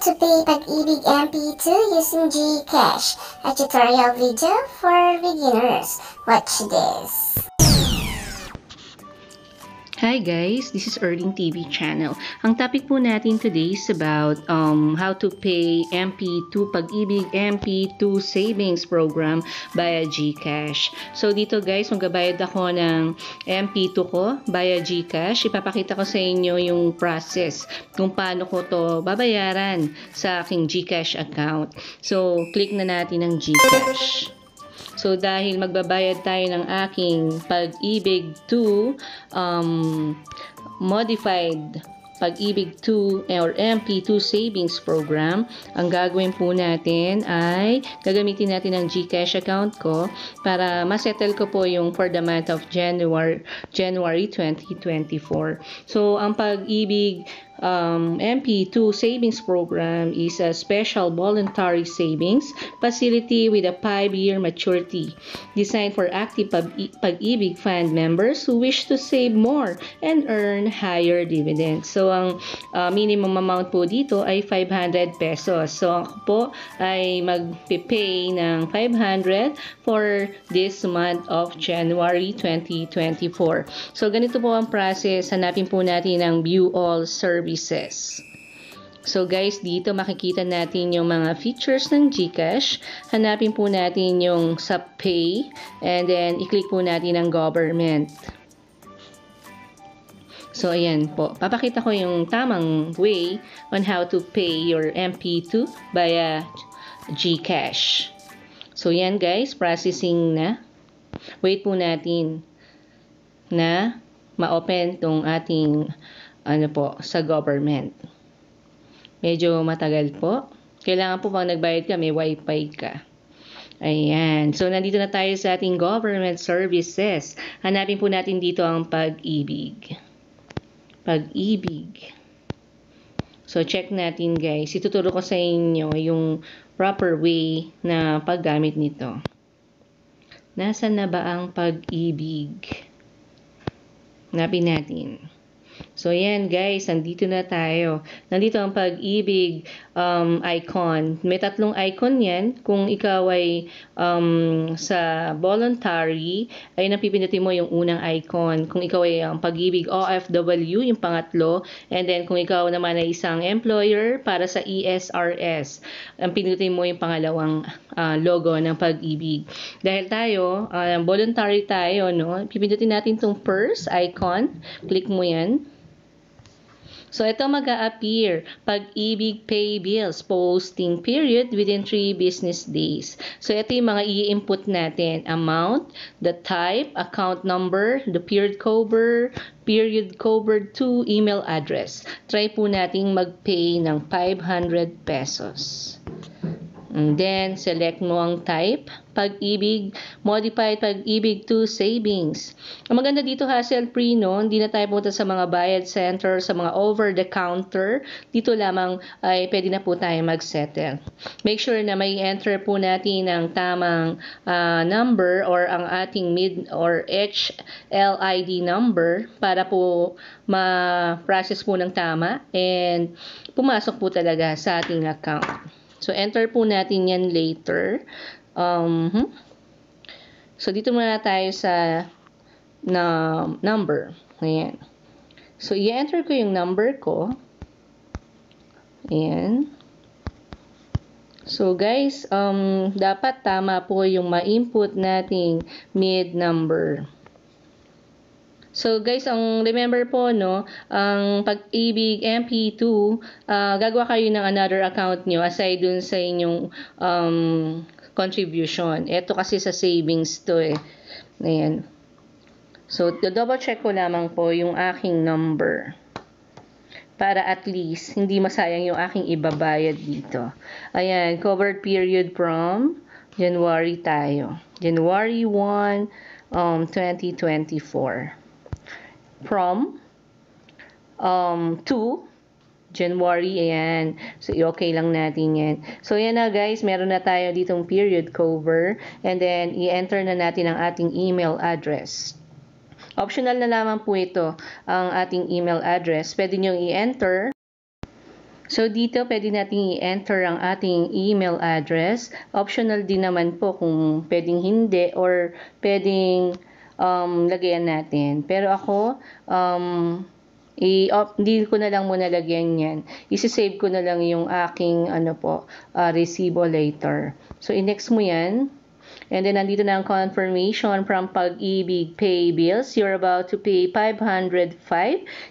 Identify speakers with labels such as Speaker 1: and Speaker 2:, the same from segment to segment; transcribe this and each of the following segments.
Speaker 1: to pay Pag-ibig MP2 using GCash, a tutorial video for beginners. Watch this.
Speaker 2: Hi guys, this is Earning TV channel. Ang topic po natin today is about how to pay MP2 Pag-ibig MP2 savings program via GCash. So dito guys, magbabayad ako ng MP2 ko via GCash. Ipapakita ko sa inyo yung process kung paano ko to babayaran sa aking GCash account. So click na natin ang GCash. So, dahil magbabayad tayo ng aking Pag-ibig 2 modified Pag-ibig 2 or MP2 savings program, ang gagawin po natin ay gagamitin natin ang GCash account ko para masettle ko po yung for the month of January 2024. So, ang Pag-ibig MP2 savings program is a special voluntary savings facility with a 5-year maturity designed for active Pag-ibig Fund members who wish to save more and earn higher dividends. So, ang minimum amount po dito ay 500 pesos. So, ako po ay mag-pay ng 500 for this month of January 2024. So, ganito po ang process. Hanapin po natin ang View All Services. So guys, dito makikita natin yung mga features ng GCash. Hanapin po natin yung sa Pay and then i-click po natin ang Government. So ayan po, papakita ko yung tamang way on how to pay your MP2 via GCash. So yan guys, processing na. Wait po natin na ma-open tong ating sa government. Medyo matagal po. Kailangan po pang nagbayad ka, may wifi ka. Ayan. So, nandito na tayo sa ating government services. Hanapin po natin dito ang Pag-ibig. Pag-ibig. So, check natin guys. Ituturo ko sa inyo yung proper way na paggamit nito. Nasaan na ba ang Pag-ibig? Hanapin natin. So, yan guys, nandito na tayo. Nandito ang Pag-ibig icon. May tatlong icon yan. Kung ikaw ay sa voluntary, ay napipindutin mo yung unang icon. Kung ikaw ay Pag-ibig OFW, yung pangatlo. And then, kung ikaw naman ay isang employer para sa ESRS, pindutin mo yung pangalawang logo ng Pag-ibig. Dahil tayo, voluntary tayo, no? Pipindutin natin itong first icon. Click mo yan. So, ito mag-a-appear. Pag-ibig pay bills, posting period within 3 business days. So, ito yung mga i-input natin. Amount, the type, account number, the period covered to, email address. Try po nating mag-pay ng 500 pesos. And then, select mo ang type, Pag-ibig, modified Pag-ibig 2 savings. Ang maganda dito, hassle-free, no? Hindi na tayo punta sa mga bayad center, sa mga over-the-counter. Dito lamang ay pwede na po tayo mag-settle. Make sure na may enter po natin ang tamang number or ang ating mid or HLID number para po ma-process po ng tama and pumasok po talaga sa ating account. So, enter po natin yan later. So, dito muna tayo sa number. Ayan. So, i-enter ko yung number ko. Ayan. So, guys, dapat tama po yung ma-input nating mid number. So guys, ang remember po, no, ang Pag-ibig MP2, gagawa kayo ng another account nyo aside dun sa inyong contribution. Ito kasi sa savings to eh. Ayan. So, double check ko lamang po yung aking number para at least hindi masayang yung aking ibabayad dito. Ayan, covered period from January tayo. January 1, 2024. From 2 January, ayan. So, okay lang natin yan. So, yan na guys, meron na tayo ditong period cover and then i-enter na natin ang ating email address. Optional na lamang po ito ang ating email address. Pwede nyo i-enter So, dito pwede natin i-enter ang ating email address. Optional din naman po kung pwedeng hindi or pwedeng lagyan natin. Pero ako, hindi ko na lang muna lagyan yan. Isi-save ko na lang yung aking resibo later. So, i-next mo yan. And then, nandito na ang confirmation from Pag-ibig Pay Bills. You're about to pay 505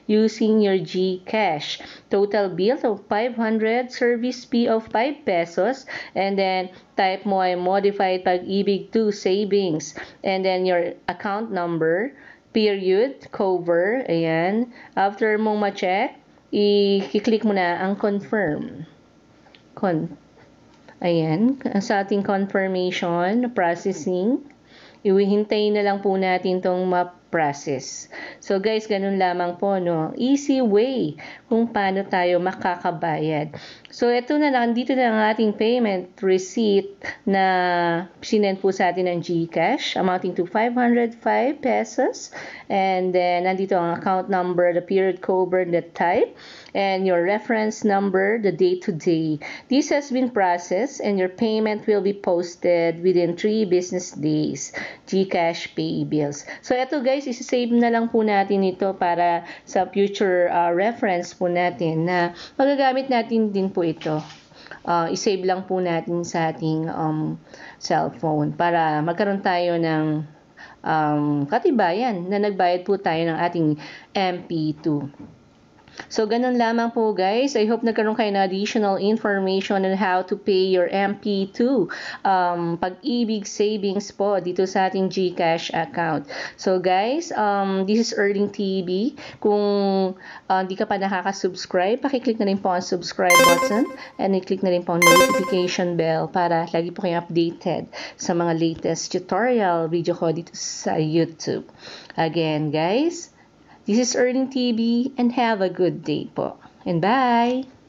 Speaker 2: using your GCash. Total bill of 500, service fee of 5 pesos. And then, type mo ay modified Pag-ibig to savings. And then, your account number, period, cover, ayan. After mong ma-check, i-click mo na ang confirm. Ayan, sa ating confirmation, processing, iwihintay na lang po natin itong ma-process. So guys, ganun lamang po, no? Easy way kung paano tayo makakabayad. So ito na lang, dito na ang ating payment receipt na sinend po sa atin ng GCash, amounting to 505 pesos. And then, nandito ang account number, the period cover, the type, and your reference number, the date to day. This has been processed and your payment will be posted within 3 business days. GCash Pay Bills. So, ito guys, isi-save na lang po natin ito para sa future reference po natin na magagamit natin din po ito. I-save lang po natin sa ating cellphone para magkaroon tayo ng katibayan na nagbayad po tayo ng ating MP2. So, ganun lamang po guys. I hope nagkaroon kayo ng additional information on how to pay your MP2 Pag-ibig savings po dito sa ating GCash account. So guys, this is Erling TV. Kung di ka pa nakaka-subscribe, pakiclick na rin po ang subscribe button and i-click na rin po ang notification bell para lagi po kayong updated sa mga latest tutorial video ko dito sa YouTube. Again guys, this is Erling TV and have a good day po. And bye!